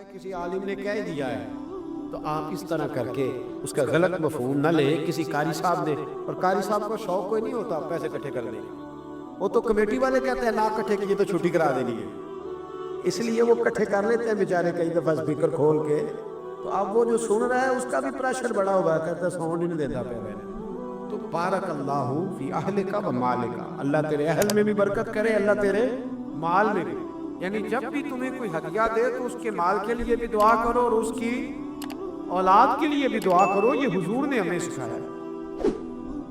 کسی عالم نے کہہ دیا ہے تو آپ اس طرح کر کے اس کا غلط مفہوم نہ لیں کسی قاری صاحب نے. اور قاری صاحب کو شوق کوئی نہیں ہوتا پیسے اکٹھے کرنے، وہ تو کمیٹی والے کہتے ہیں لاکھ اکٹھے کیے تو چھٹی کرا دینی ہے، اس لیے وہ اکٹھے کر لیتے ہیں بیچارے کئی دفعہ اسپیکر کھول کے. تو اب وہ جو سن رہا ہے اس کا بھی پریشر بڑا ہوا ہے، کہتا ہے ساؤنڈ ہی نہیں دیتا پہ میں. تو بارک اللہ فی اہلک و مالک، اللہ تیرے اہل میں بھی برکت کرے، اللہ تیرے مال میں بھی. یعنی جب بھی تمہیں کوئی ہدیہ دے تو اس کے مال کے لیے بھی دعا کرو اور اس کی اولاد کے لیے بھی دعا کرو. یہ حضور نے ہمیں سکھایا.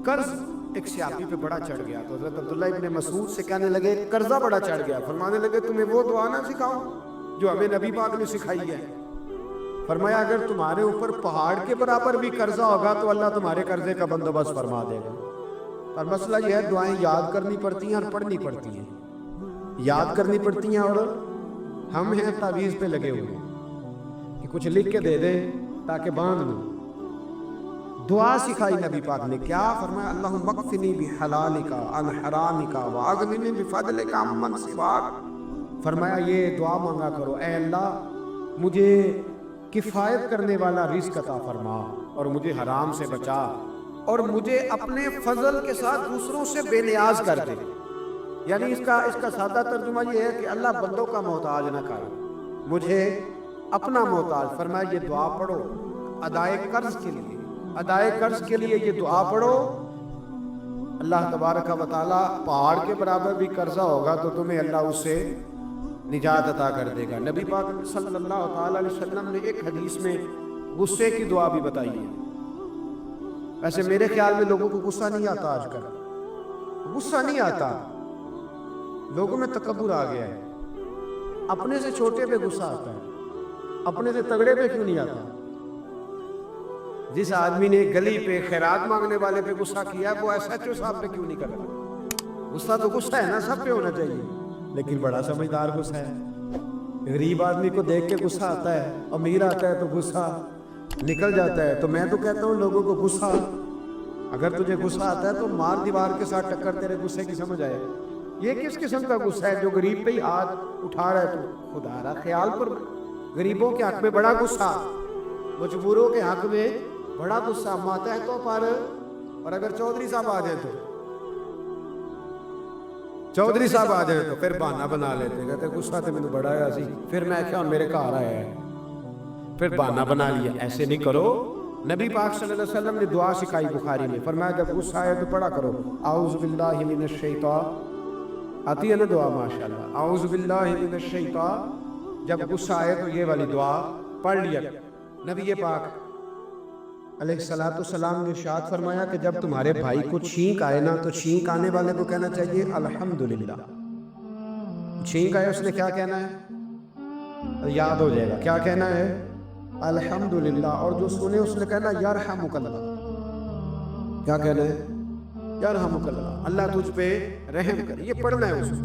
قرض ایک صحابی پہ بڑا چڑھ گیا تو حضرت عبداللہ ابن مسعود سے کہنے لگے قرضہ بڑا چڑھ گیا. فرمانے لگے تمہیں وہ دعا نہ سکھاؤں جو ہمیں نبی پاک نے سکھائی ہے. فرمایا اگر تمہارے اوپر پہاڑ کے برابر بھی قرضہ ہوگا تو اللہ تمہارے قرضے کا بندوبست فرما دے گا. اور مسئلہ یہ ہے دعائیں یاد کرنی پڑتی ہیں اور پڑھنی پڑتی ہیں. یاد کرنی پڑتی ہیں اور ہم ہیں تعویذ پہ لگے ہوئے کہ کچھ لکھ کے دے دے تاکہ باندھ لوں. دعا سکھائی نبی پاک نے کیا فرمایا اللہم اکفنی بحلالک عن حرامک واغننی بفضلک عمن سواک. فرمایا یہ دعا مانگا کرو اے اللہ مجھے کفایت کرنے والا رزق عطا فرما اور مجھے حرام سے بچا اور مجھے اپنے فضل کے ساتھ دوسروں سے بے نیاز کر دے. یعنی اس کا سادہ ترجمہ یہ ہے کہ اللہ بندوں کا محتاج نہ کر، مجھے اپنا محتاج. فرمایا یہ دعا پڑھو ادائے قرض کے لیے، ادائے قرض کے لیے یہ دعا پڑھو. اللہ تبارک و تعالی پہاڑ کے برابر بھی قرضہ ہوگا تو تمہیں اللہ اس سے نجات عطا کر دے گا. نبی پاک صلی اللہ تعالی علیہ وسلم نے ایک حدیث میں غصے کی دعا بھی بتائی ہے. ویسے میرے خیال میں لوگوں کو غصہ نہیں آتا، آج کل غصہ نہیں آتا، لوگوں میں تکبر آ گیا ہے. اپنے سے چھوٹے پہ غصہ آتا ہے، اپنے سے تگڑے پہ کیوں نہیں آتا؟ جس آدمی نے گلی پہ خیرات مانگنے والے پہ غصہ کیا وہ ایس ایچ او صاحب پہ کیوں نہیں کرتا؟ غصہ تو غصہ ہے نا، سب پہ ہونا چاہیے، لیکن بڑا سمجھدار غصہ ہے. غریب آدمی کو دیکھ کے غصہ آتا ہے، امیر آتا ہے تو غصہ نکل جاتا ہے. تو میں تو کہتا ہوں لوگوں کو غصہ، اگر تجھے غصہ آتا ہے تو مار دیوار کے ساتھ ٹکر تیرے غصے کی سمجھ آئے. یہ کس قسم کا غصہ ہے جو غریب پہ ہی ہاتھ اٹھا رہا ہے؟ تو خدا را خیال پر غریبوں کے حق میں بڑا غصہ، مجبوروں کے حق میں بڑا غصہ، ماتحتوں پر. اور اگر چودھری صاحب آ جائیں تو چودھری صاحب آ جائیں تو پھر بہانہ بنا لیتے، کہتے غصہ تو مجھے بڑا ہے سی، پھر میں کیا میرے گھر آیا ہے، پھر بہانہ بنا لیا. ایسے نہیں کرو. نبی پاک صلی اللہ علیہ وسلم نے دعا سکھائی بخاری میں، فرمایا جب غصہ آئے تو پڑھا کرو اعوذ باللہ من الشیطان. آتی ہے نا دعا ماشاءاللہ، اعوذ باللہ من الشیطان. جب غصہ آئے تو یہ والی دعا پڑھ لیا. نبی پاک علیہ الصلوۃ والسلام نے ارشاد فرمایا کہ جب تمہارے بھائی کو چھینک آئے نا تو چھینک آنے والے کو کہنا چاہیے الحمدللہ. چھینک آئے اس نے کیا کہنا ہے؟ یاد ہو جائے گا کیا کہنا ہے؟ الحمدللہ. اور جو سنے اس نے کہنا یرحمک اللہ. کیا کہنا ہے؟ یرحمک اللہ، اللہ تجھ پہ رحم کرے. یہ پڑھنا ہے اس کو.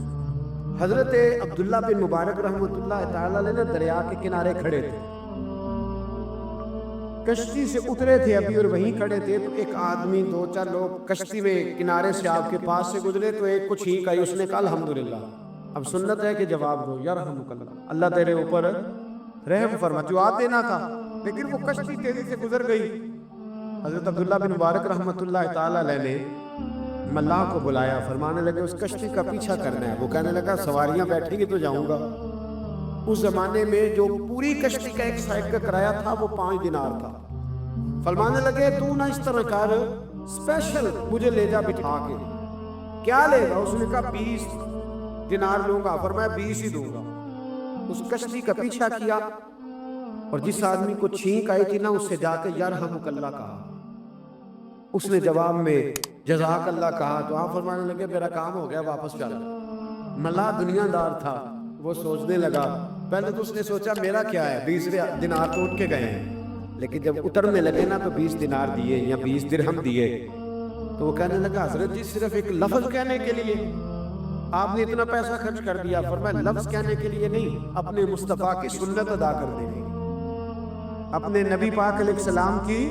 حضرت عبداللہ بن مبارک رحمۃ اللہ تعالی علیہ نے دریا کے کنارے کھڑے تھے، کشتی سے اترے تھے ابھی اور وہیں کھڑے تھے تو ایک آدمی دو چار لوگ کشتی میں کنارے سے آپ کے پاس سے گزرے تو ایک کو چھینک آئی، اس نے کہا الحمدللہ. اب سنت ہے کہ جواب دو یرحمک اللہ، اللہ تیرے اوپر رحم فرما. جواب دینا تھا لیکن وہ کشتی تیزی سے گزر گئی. حضرت عبداللہ بن مبارک رحمۃ اللہ تعالی علیہ نے ملاح کو بلایا، فرمانے لگے اس کشتی کا پیچھا کرنا ہے. وہ کہنے لگا سواریاں بیٹھیں گی تو جاؤں گا. اس زمانے میں جو پوری کشتی کا ایک سائیڈ کا کرایہ تھا وہ 5 دینار تھا. فرمانے لگے تو نہ اس طرح کر، اسپیشل مجھے لے جا بٹھا کے. کیا لے گا؟ اس نے کہا 20 دینار لوں گا. فرمایا 20 ہی دوں گا. اس کشتی کا پیچھا کیا اور جس آدمی کو چھینک آئی تھی نا اس سے جا کے یرحمک اللہ کہا. اس نے جواب میں جزاک اللہ کہا. تو آپ فرمانے لگے میرا کام ہو گیا، واپس چل. ملا دنیا دار تھا، وہ سوچنے لگا. پہلے تو اس نے سوچا میرا کیا ہے، 20 دینار تو اٹھ کے گئے ہیں. لیکن جب اترنے لگے نا تو 20 دینار دیے یا 20 درہم دیے تو وہ کہنے لگا حضرت جی صرف ایک لفظ کہنے کے لیے آپ نے اتنا پیسہ خرچ کر دیا. فرمایا لفظ کہنے کے لیے نہیں، اپنے مصطفیٰ کی سنت ادا کرنے کے لیے، اپنے نبی پاک علیہ السلام کی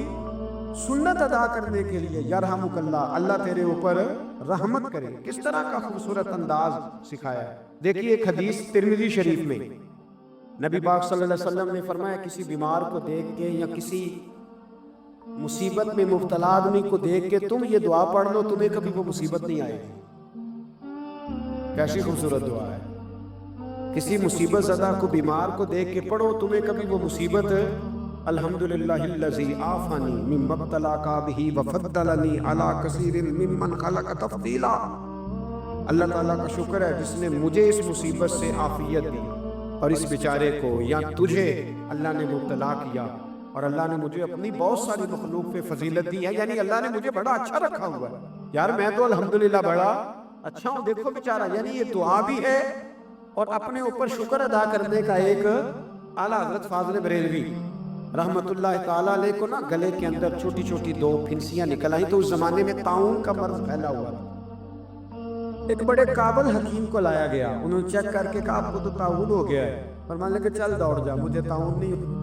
سنت ادا کرنے کے لیے. یرحمک اللہ، اللہ تیرے اوپر رحمت کرے. کس طرح کا خوبصورت انداز سکھایا ہے. دیکھیے ایک حدیث ترمذی شریف میں نبی پاک صلی اللہ علیہ وسلم نے فرمایا کسی بیمار کو دیکھ کے یا کسی مصیبت میں مبتلا آدمی کو دیکھ کے تم یہ دعا پڑھ لو، تمہیں کبھی وہ مصیبت نہیں آئے گی۔ کیسی خوبصورت دعا ہے، کسی مصیبت زدہ کو بیمار کو دیکھ کے پڑھو، تمہیں کبھی وہ مصیبت الحمدللہ الذی عافانی مما ابتلاک بہ وفضلنی علی کثیر ممن خلق تفضیلا۔ اللہ تعالیٰ کا شکر ہے جس نے مجھے اس مصیبت سے عافیت دی اور اس بیچارے کو یا تجھے اللہ نے مبتلا کیا، اور اللہ نے مجھے اپنی بہت ساری مخلوق پہ فضیلت دی ہے، یعنی اللہ نے مجھے بڑا اچھا رکھا ہوا ہے یار، میں تو الحمدللہ بڑا اچھا ہوں، دیکھو بیچارہ، یعنی یہ دعا بھی ہے اور اپنے اوپر شکر ادا کرنے کا ایک اعلیٰ حضرت فاضل بریلوی رحمت اللہ تعالیٰ علیہ کو نا گلے کے اندر چھوٹی چھوٹی 2 پھنسیاں نکل آئیں، تو اس زمانے میں طاعون کا مرض پھیلا ہوا تھا۔ ایک بڑے قابل حکیم کو لایا گیا، انہوں نے چیک کر کے کہا آپ کو تو طاعون ہو گیا ہے، فرمانے لگے چل دوڑ جا، مجھے طاعون نہیں۔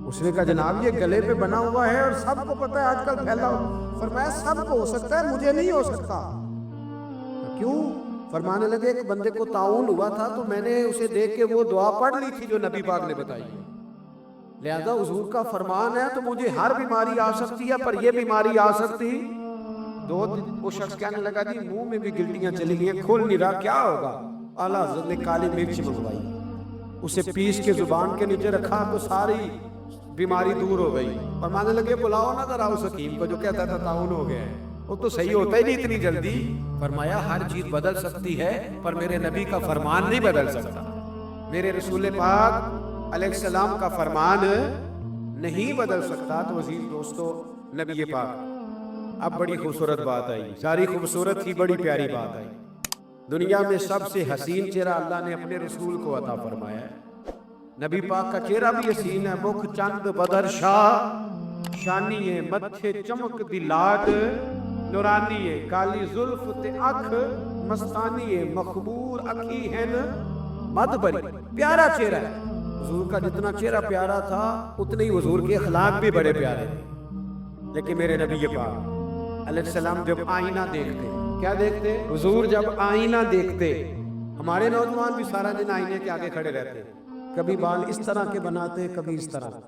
اس نے کہا جناب یہ گلے پہ بنا ہوا ہے اور سب کو پتہ ہے آج کل پھیلا ہوا، فرمایا سب کو ہو سکتا ہے مجھے نہیں ہو سکتا۔ کیوں؟ فرمانے لگے ایک بندے کو طاعون ہوا تھا تو میں نے اسے دیکھ کے وہ دعا پڑھ لی تھی جو نبی پاک نے بتائی ہے، لہذا حضور کا فرمان ہے تو مجھے ہر بیماری آ سکتی ہے پر یہ بیماری آ سکتی۔ وہ شخص کہنے لگا جی منہ میں بھی گلٹیاں چلی گئی ہیں، کھول نہیں رہا، کیا ہوگا؟ اعلیٰ حضرت نے کالی مرچ منگوائی، اسے پیس کے زبان کے نیچے رکھا تو ساری بیماری دور ہو گئی، اور ماننے لگے بلاؤ نہ ذرا اس حکیم کو جو کہتا تھا طاعون ہو گیا ہے، وہ تو صحیح ہوتا ہی نہیں اتنی جلدی۔ فرمایا ہر چیز بدل سکتی ہے پر میرے نبی کا فرمان نہیں بدل سکتا، میرے رسول پاک علیہ السلام کا فرمان نہیں بدل سکتا۔ تو عزیز دوستو، نبی پاک اب بڑی خوبصورت بات آئی، ساری خوبصورت ہی بڑی پیاری بات آئی۔ دنیا میں سب سے حسین چہرہ اللہ نے اپنے رسول کو عطا فرمایا ہے، نبی پاک کا چہرہ بھی حسین ہے، مکھ چند بدر شاہ شانی متھے چمک دی لاڈ نورانی کالی زلف تے اکھ مستانی مخبور اکھی ہیں مد بری، پیارا چہرہ ہے حضور کا، جتنا چہرہ پیارا تھا اتنے ہی حضور کے اخلاق بھی بڑے پیارے تھے۔ لیکن میرے نبی پاک علیہ السلام جب آئینہ دیکھتے، کیا دیکھتے؟ حضور جب آئینہ دیکھتے، ہمارے نوجوان بھی سارا دن آئینے کے آگے کھڑے رہتے، کبھی بال اس طرح کے بناتے کبھی اس طرح،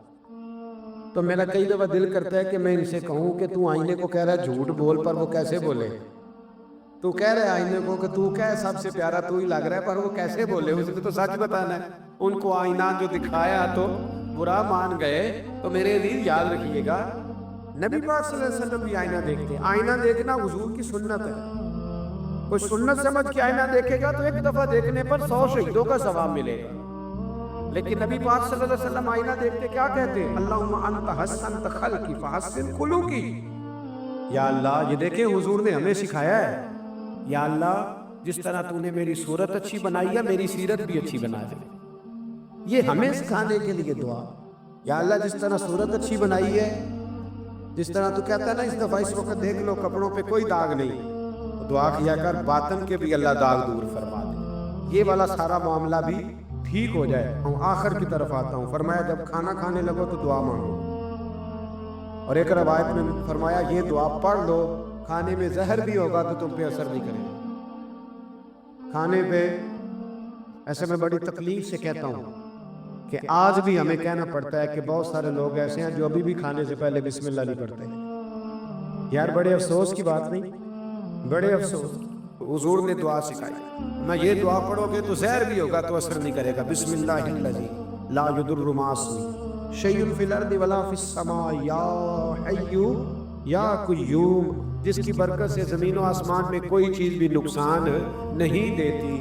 تو میرا کئی دفعہ دل کرتا ہے کہ میں ان سے کہوں کہ تو آئینے کو کہہ رہا ہے جھوٹ بول، پر وہ کیسے بولے؟ تو کہہ رہے آئینے کو کہ تو کیا ہے سب سے پیارا تو ہی لگ رہا ہے، پر وہ کیسے بولے؟ اسے تو سچ بتانا ہے۔ ان کو آئینہ جو دکھایا تو برا مان گئے، تو میرے عزیز یاد رکھیے گا نبی پاک صلی اللہ علیہ وسلم بھی آئینہ دیکھتے، آئینہ دیکھنا حضور کی سنت ہے، کوئی سنت سمجھ کے آئینہ دیکھے گا تو ایک دفعہ دیکھنے پر 100 شہیدوں کا ثواب ملے گا، لیکن نبی پاک صلی اللہ علیہ وسلم آئینہ دیکھتے کیا کہتے؟ اللہم انت حسنت خلقی فحسن خلقی، یا اللہ یہ دیکھیں حضور نے ہمیں سکھایا ہے، یا اللہ جس طرح تو نے میری صورت اچھی بنائی ہے میری سیرت بھی اچھی بنا دے، یہ ہمیں سکھانے کے لیے دعا، یا اللہ جس طرح صورت اچھی بنائی ہے، جس طرح تو کہتا ہے نا اس دفعہ اس وقت دیکھ لو کپڑوں پہ کوئی داغ نہیں، دعا کیا کر باطن کے بھی اللہ داغ دور فرما دے، یہ والا سارا معاملہ بھی ٹھیک ہو جائے۔ ہوں آخر کی طرف آتا ہوں، فرمایا جب کھانا کھانے لگو تو دعا مانگو، اور ایک روایت میں فرمایا یہ دعا پڑھ لو، کھانے میں زہر بھی ہوگا تو تم پہ اثر نہیں کرے گا۔ کھانے پہ ایسے میں بڑی تکلیف سے کہتا ہوں کہ آج بھی ہمیں کہنا پڑتا ہے کہ بہت سارے لوگ ایسے ہیں جو ابھی بھی کھانے سے پہلے بسم اللہ نہیں پڑھتے، یار بڑے افسوس کی بات نہیں، بڑے افسوس۔ حضور نے دعا سکھائی، میں یہ دعا پڑھو گے تو زہر بھی ہوگا تو اثر نہیں کرے گا، بسم اللہ الذی لا یضر مع اسمہ شیء فی الارض ولا فی السماء یا حی یا قیوم، جس کی برکت سے زمین و آسمان میں کوئی چیز بھی نقصان نہیں دیتی،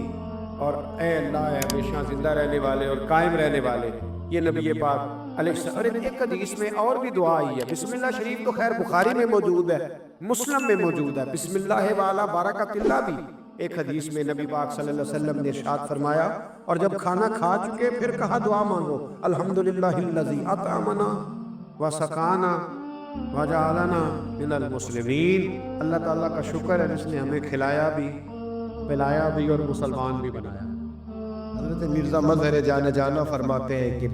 اور اے اللہ ہے ہمیشہ زندہ رہنے والے اور قائم رہنے والے، یہ نبی پاک علیہ السلام۔ اور ایک حدیث میں اور بھی دعا آئی ہے، بسم اللہ شریف تو خیر بخاری میں موجود ہے، مسلم میں موجود ہے، بسم اللہ والا بارکۃ اللہ بھی ایک حدیث میں نبی پاک صلی اللہ علیہ وسلم نے ارشاد فرمایا، اور جب کھانا کھا چکے پھر کہا دعا مانگو، الحمدللہ الذی اطعمنا وسقانا وجعلنا من المسلمین، اللہ تعالیٰ کا شکر ہے جس نے ہمیں کھلایا بھی پلایا بھی اور مسلمان بھی بنایا۔ حضرت مرزا مظہر جانا فرماتے ہیں کہ